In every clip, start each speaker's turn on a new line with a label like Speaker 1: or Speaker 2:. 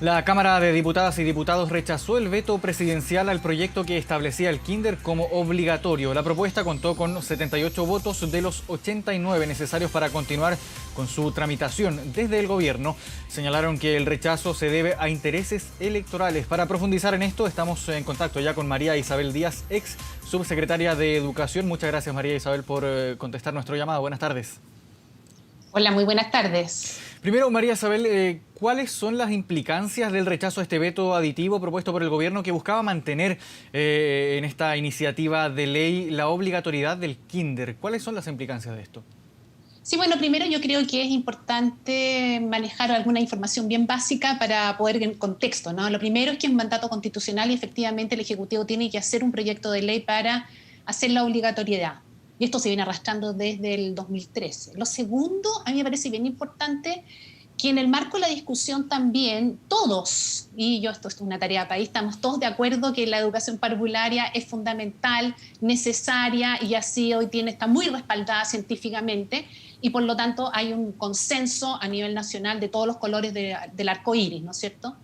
Speaker 1: La Cámara de Diputadas y Diputados rechazó el veto presidencial al proyecto que establecía el kinder como obligatorio. La propuesta contó con 78 votos de los 89 necesarios para continuar con su tramitación. Desde el gobierno señalaron que el rechazo se debe a intereses electorales. Para profundizar en esto, estamos en contacto ya con María Isabel Díaz, ex subsecretaria de Educación. Muchas gracias, María Isabel, por contestar nuestro llamado. Buenas tardes.
Speaker 2: Hola, muy buenas tardes.
Speaker 1: Primero, María Isabel, ¿cuáles son las implicancias del rechazo a este veto aditivo propuesto por el gobierno que buscaba mantener en esta iniciativa de ley la obligatoriedad del kinder? ¿Cuáles son las implicancias de esto?
Speaker 2: Sí, bueno, primero yo creo que es importante manejar alguna información bien básica para poder ver el contexto, ¿no? Lo primero es que es un mandato constitucional y efectivamente el Ejecutivo tiene que hacer un proyecto de ley para hacer la obligatoriedad. Y esto se viene arrastrando desde el 2013. Lo segundo, a mí me parece bien importante que en el marco de la discusión también todos, y esto es una tarea de país, estamos todos de acuerdo que la educación parvularia es fundamental, necesaria y así hoy está muy respaldada científicamente y por lo tanto hay un consenso a nivel nacional de todos los colores del arco iris, ¿no es cierto?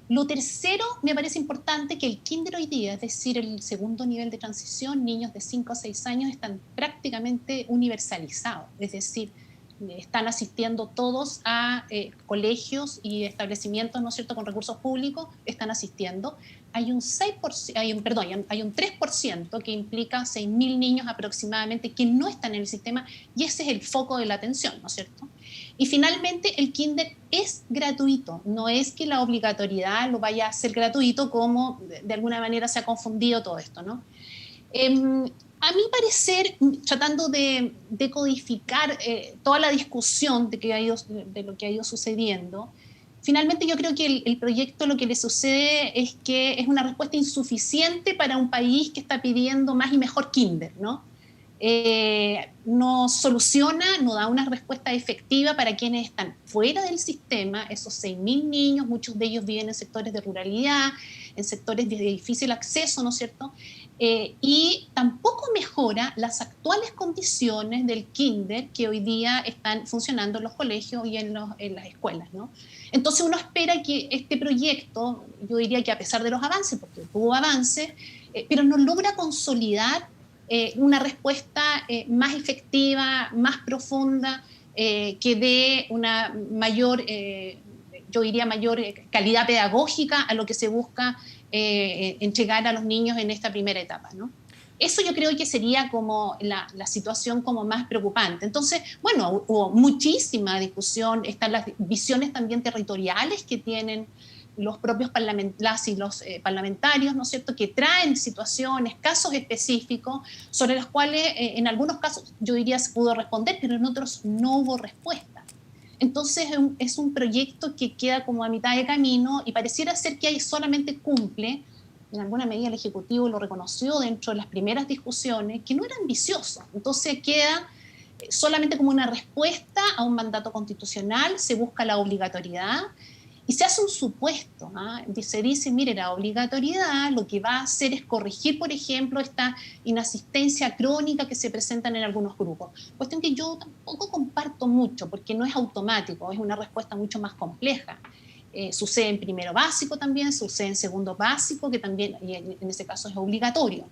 Speaker 2: Lo tercero, me parece importante que el kinder hoy día, es decir, el segundo nivel de transición, niños de 5 a 6 años están prácticamente universalizados, es decir, están asistiendo todos a colegios y establecimientos, ¿no es cierto?, con recursos públicos, están asistiendo. Hay un 3% que implica 6.000 niños aproximadamente que no están en el sistema y ese es el foco de la atención, ¿no es cierto? Y finalmente el kinder es gratuito, no es que la obligatoriedad lo vaya a hacer gratuito como de alguna manera se ha confundido todo esto, ¿no? A mi parecer, tratando de decodificar toda la discusión de lo que ha ido sucediendo, finalmente yo creo que el proyecto lo que le sucede es que es una respuesta insuficiente para un país que está pidiendo más y mejor kinder, ¿no? No soluciona, no da una respuesta efectiva para quienes están fuera del sistema, esos 6.000 niños, muchos de ellos viven en sectores de ruralidad, en sectores de difícil acceso, ¿no es cierto? Y tampoco mejora las actuales condiciones del kinder que hoy día están funcionando en los colegios y en las escuelas, ¿no? Entonces uno espera que este proyecto, yo diría que a pesar de los avances, porque tuvo avances, pero no logra consolidar una respuesta más efectiva, más profunda, que dé una mayor, yo diría mayor calidad pedagógica a lo que se busca entregar a los niños en esta primera etapa, ¿no? Eso yo creo que sería como la situación como más preocupante. Entonces, bueno, hubo muchísima discusión, están las visiones también territoriales que tienen los propios parlamentarios, ¿no es cierto?, que traen situaciones, casos específicos, sobre los cuales en algunos casos yo diría se pudo responder, pero en otros no hubo respuesta. Entonces es un proyecto que queda como a mitad de camino y pareciera ser que ahí solamente cumple, en alguna medida el Ejecutivo lo reconoció dentro de las primeras discusiones, que no era ambicioso. Entonces queda solamente como una respuesta a un mandato constitucional, se busca la obligatoriedad, y se hace un supuesto, ¿eh? Se dice, mire, la obligatoriedad lo que va a hacer es corregir, por ejemplo, esta inasistencia crónica que se presentan en algunos grupos. Cuestión que yo tampoco comparto mucho, porque no es automático, es una respuesta mucho más compleja. Sucede en primero básico también, sucede en segundo básico, que también y en ese caso es obligatorio.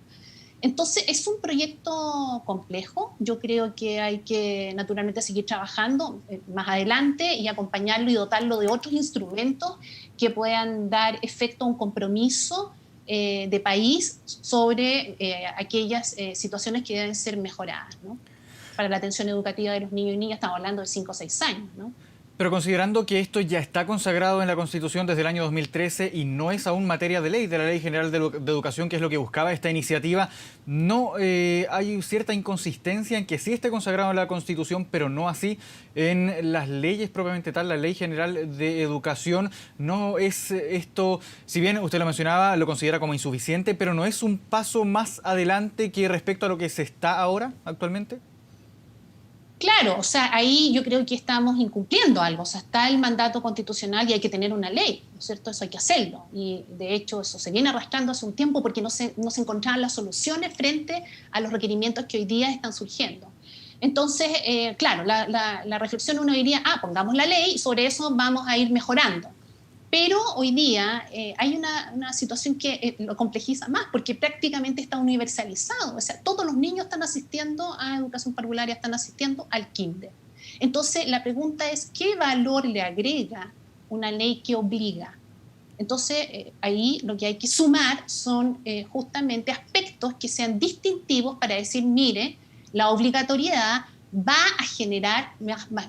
Speaker 2: Entonces es un proyecto complejo, yo creo que hay que naturalmente seguir trabajando más adelante y acompañarlo y dotarlo de otros instrumentos que puedan dar efecto a un compromiso de país sobre aquellas situaciones que deben ser mejoradas, ¿no? Para la atención educativa de los niños y niñas estamos hablando de 5 o 6 años, ¿no?
Speaker 1: Pero considerando que esto ya está consagrado en la Constitución desde el año 2013 y no es aún materia de ley, de la Ley General de Educación, que es lo que buscaba esta iniciativa, ¿no hay cierta inconsistencia en que sí esté consagrado en la Constitución, pero no así en las leyes propiamente tal, la Ley General de Educación? ¿No es esto, si bien usted lo mencionaba, lo considera como insuficiente, pero no es un paso más adelante que respecto a lo que se está ahora, actualmente?
Speaker 2: Claro, o sea, ahí yo creo que estamos incumpliendo algo, o sea, está el mandato constitucional y hay que tener una ley, ¿no es cierto? Eso hay que hacerlo, y de hecho eso se viene arrastrando hace un tiempo porque no se encontraban las soluciones frente a los requerimientos que hoy día están surgiendo. Entonces, claro, la reflexión uno diría, pongamos la ley y sobre eso vamos a ir mejorando. Pero hoy día hay una situación que lo complejiza más porque prácticamente está universalizado. O sea, todos los niños están asistiendo a educación parvularia, están asistiendo al kinder. Entonces, la pregunta es, ¿qué valor le agrega una ley que obliga? Entonces, ahí lo que hay que sumar son justamente aspectos que sean distintivos para decir, mire, la obligatoriedad va a generar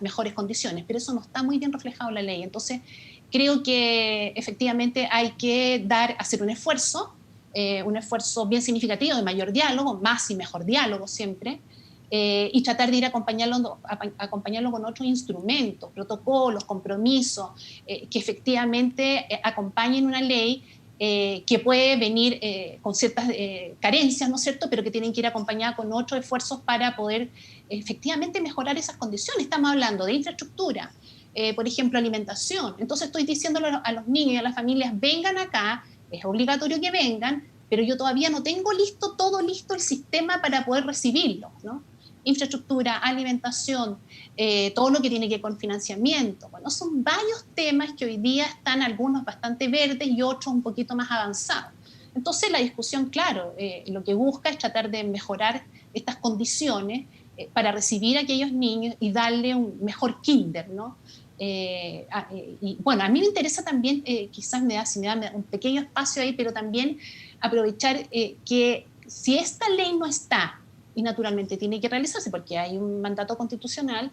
Speaker 2: mejores condiciones, pero eso no está muy bien reflejado en la ley. Entonces, creo que efectivamente hay que hacer un esfuerzo bien significativo de mayor diálogo, más y mejor diálogo siempre, y tratar de ir acompañarlo con otros instrumentos, protocolos, compromisos, que efectivamente acompañen una ley que puede venir con ciertas carencias, ¿no es cierto?, pero que tienen que ir acompañadas con otros esfuerzos para poder efectivamente mejorar esas condiciones. Estamos hablando de infraestructura, por ejemplo, alimentación. Entonces estoy diciéndole a los niños y a las familias, vengan acá, es obligatorio que vengan, pero yo todavía no tengo todo listo el sistema para poder recibirlos, ¿no? Infraestructura, alimentación, todo lo que tiene que ver con financiamiento. Bueno, son varios temas que hoy día están algunos bastante verdes y otros un poquito más avanzados. Entonces la discusión, claro, lo que busca es tratar de mejorar estas condiciones para recibir a aquellos niños y darle un mejor kinder, ¿no? Y bueno, a mí me interesa también, quizás si me da un pequeño espacio ahí, pero también aprovechar que si esta ley no está, y naturalmente tiene que realizarse porque hay un mandato constitucional,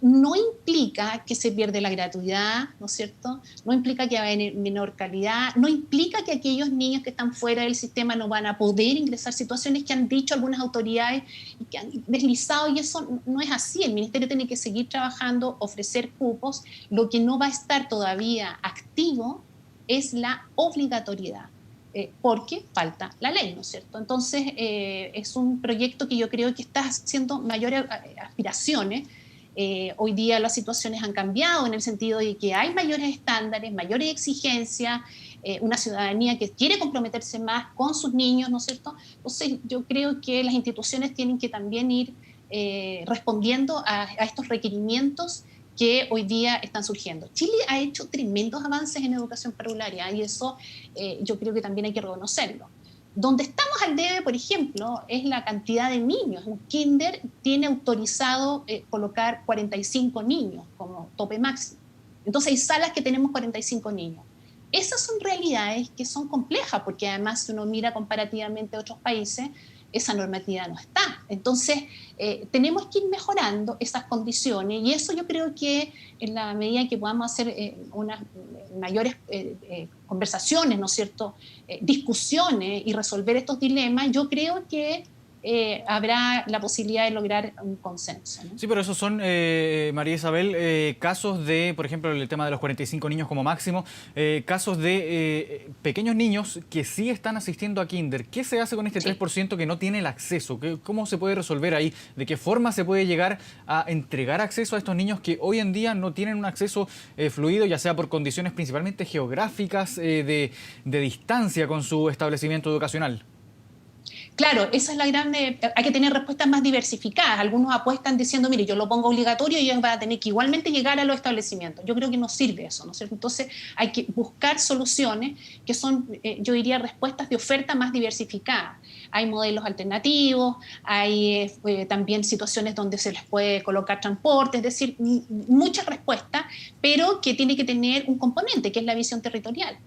Speaker 2: no implica que se pierde la gratuidad, ¿no es cierto? No implica que va a haber menor calidad, no implica que aquellos niños que están fuera del sistema no van a poder ingresar, situaciones que han dicho algunas autoridades y que han deslizado, y eso no es así. El Ministerio tiene que seguir trabajando, ofrecer cupos. Lo que no va a estar todavía activo es la obligatoriedad. Porque falta la ley, ¿no es cierto? Entonces, es un proyecto que yo creo que está haciendo mayores aspiraciones. Hoy día las situaciones han cambiado en el sentido de que hay mayores estándares, mayores exigencias, una ciudadanía que quiere comprometerse más con sus niños, ¿no es cierto? Entonces, yo creo que las instituciones tienen que también ir respondiendo a estos requerimientos que hoy día están surgiendo. Chile ha hecho tremendos avances en educación parvularia y eso yo creo que también hay que reconocerlo. Donde estamos al debe, por ejemplo, es la cantidad de niños. Un kinder tiene autorizado colocar 45 niños como tope máximo. Entonces hay salas que tenemos 45 niños. Esas son realidades que son complejas porque además si uno mira comparativamente a otros países, esa normativa no está. Entonces, tenemos que ir mejorando esas condiciones y eso yo creo que en la medida que podamos hacer unas mayores conversaciones, ¿no es cierto?, discusiones y resolver estos dilemas, yo creo que habrá la posibilidad de lograr un consenso, ¿no?
Speaker 1: Sí, pero esos son, María Isabel, casos de, por ejemplo, el tema de los 45 niños como máximo, casos de pequeños niños que sí están asistiendo a kinder. ¿Qué se hace con este 3% que no tiene el acceso? ¿Cómo se puede resolver ahí? ¿De qué forma se puede llegar a entregar acceso a estos niños que hoy en día no tienen un acceso fluido, ya sea por condiciones principalmente geográficas, de distancia con su establecimiento educacional?
Speaker 2: Claro, esa es la hay que tener respuestas más diversificadas. Algunos apuestan diciendo, mire, yo lo pongo obligatorio y ellos van a tener que igualmente llegar a los establecimientos. Yo creo que no sirve eso, ¿no es cierto? Entonces hay que buscar soluciones que son, yo diría, respuestas de oferta más diversificadas. Hay modelos alternativos, hay también situaciones donde se les puede colocar transporte, es decir, muchas respuestas, pero que tiene que tener un componente, que es la visión territorial.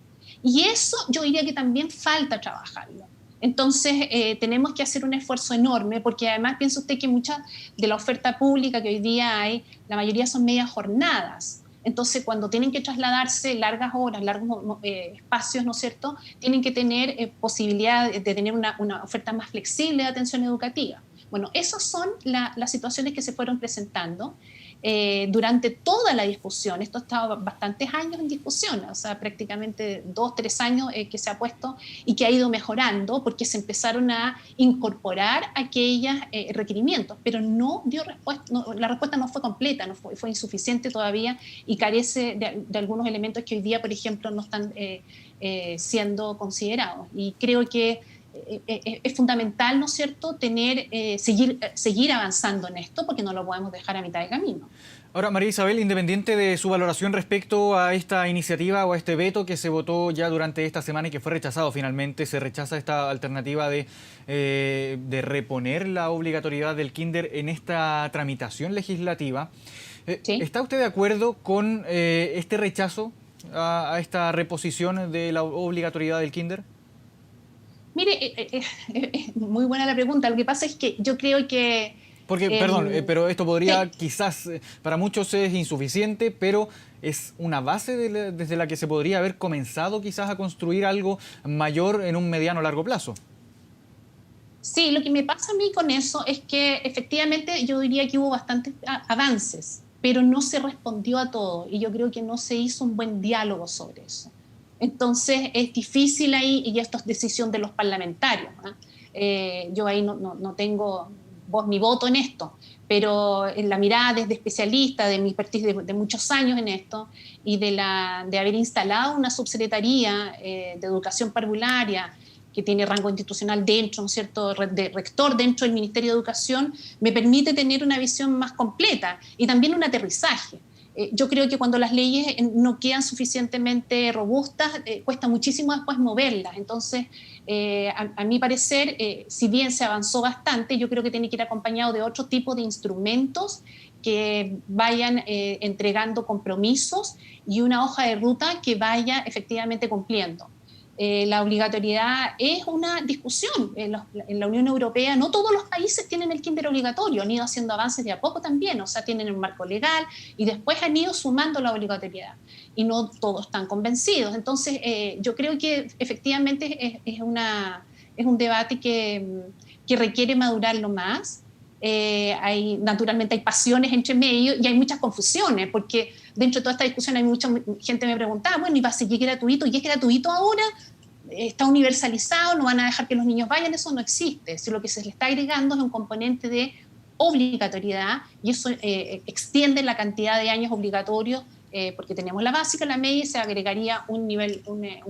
Speaker 2: Y eso yo diría que también falta trabajarlo. Entonces, tenemos que hacer un esfuerzo enorme, porque además piensa usted que mucha de la oferta pública que hoy día hay, la mayoría son medias jornadas. Entonces, cuando tienen que trasladarse largas horas, largos espacios, ¿no es cierto?, tienen que tener posibilidad de tener una oferta más flexible de atención educativa. Bueno, esas son las situaciones que se fueron presentando durante toda la discusión. Esto ha estado bastantes años en discusión, o sea, prácticamente 2, 3 años que se ha puesto y que ha ido mejorando porque se empezaron a incorporar aquellos requerimientos, pero no dio respuesta, la respuesta no fue completa, fue insuficiente todavía y carece de algunos elementos que hoy día, por ejemplo, no están siendo considerados. Y creo que es fundamental, ¿no es cierto?, seguir avanzando en esto, porque no lo podemos dejar a mitad de camino.
Speaker 1: Ahora, María Isabel, independiente de su valoración respecto a esta iniciativa o a este veto que se votó ya durante esta semana y que fue rechazado finalmente, se rechaza esta alternativa de reponer la obligatoriedad del kinder en esta tramitación legislativa.
Speaker 2: ¿Sí?
Speaker 1: ¿Está usted de acuerdo con este rechazo a esta reposición de la obligatoriedad del kinder?
Speaker 2: Mire, muy buena la pregunta. Lo que pasa es que yo creo que...
Speaker 1: Porque, perdón, pero esto podría
Speaker 2: sí.
Speaker 1: quizás, para muchos es insuficiente, pero es una base desde la que se podría haber comenzado quizás a construir algo mayor en un mediano o largo plazo.
Speaker 2: Sí, lo que me pasa a mí con eso es que efectivamente yo diría que hubo bastantes avances, pero no se respondió a todo y yo creo que no se hizo un buen diálogo sobre eso. Entonces es difícil ahí, y esto es decisión de los parlamentarios, ¿eh? Yo ahí no tengo voz ni voto en esto, pero en la mirada desde especialista, de mi expertise de muchos años en esto, y de haber instalado una subsecretaría de educación parvularia que tiene rango institucional dentro, ¿no es cierto?, de rector dentro del Ministerio de Educación, me permite tener una visión más completa y también un aterrizaje. Yo creo que cuando las leyes no quedan suficientemente robustas, cuesta muchísimo después moverlas. Entonces, a mi parecer, si bien se avanzó bastante, yo creo que tiene que ir acompañado de otro tipo de instrumentos que vayan entregando compromisos y una hoja de ruta que vaya efectivamente cumpliendo. La obligatoriedad es una discusión. En la Unión Europea no todos los países tienen el kinder obligatorio, han ido haciendo avances de a poco también, o sea, tienen un marco legal y después han ido sumando la obligatoriedad y no todos están convencidos. Entonces, yo creo que efectivamente es un debate que requiere madurarlo más. Naturalmente hay pasiones entre medio y hay muchas confusiones, porque dentro de toda esta discusión hay mucha gente que me preguntaba, bueno, ¿y va a seguir gratuito? ¿Y es gratuito ahora? ¿Está universalizado? ¿No van a dejar que los niños vayan? Eso no existe. Si lo que se le está agregando es un componente de obligatoriedad, y eso extiende la cantidad de años obligatorios, porque tenemos la básica, la media, y se agregaría un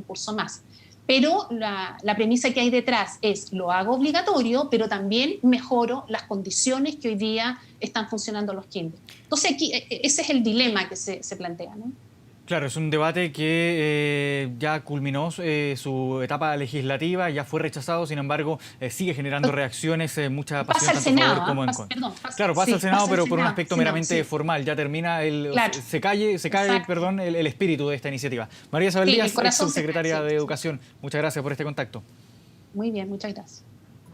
Speaker 2: curso más. Pero la premisa que hay detrás es, lo hago obligatorio, pero también mejoro las condiciones que hoy día están funcionando los kinder. Entonces, aquí, ese es el dilema que se plantea, ¿no?
Speaker 1: Claro, es un debate que ya culminó su etapa legislativa, ya fue rechazado, sin embargo, sigue generando reacciones, mucha pasión tanto a favor como en contra. Claro, pasa al Senado, pero por un aspecto meramente formal. Ya termina, se cae, perdón, el espíritu de esta iniciativa. María Isabel Díaz, subsecretaria de Educación, muchas gracias por este contacto.
Speaker 2: Muy bien, muchas gracias.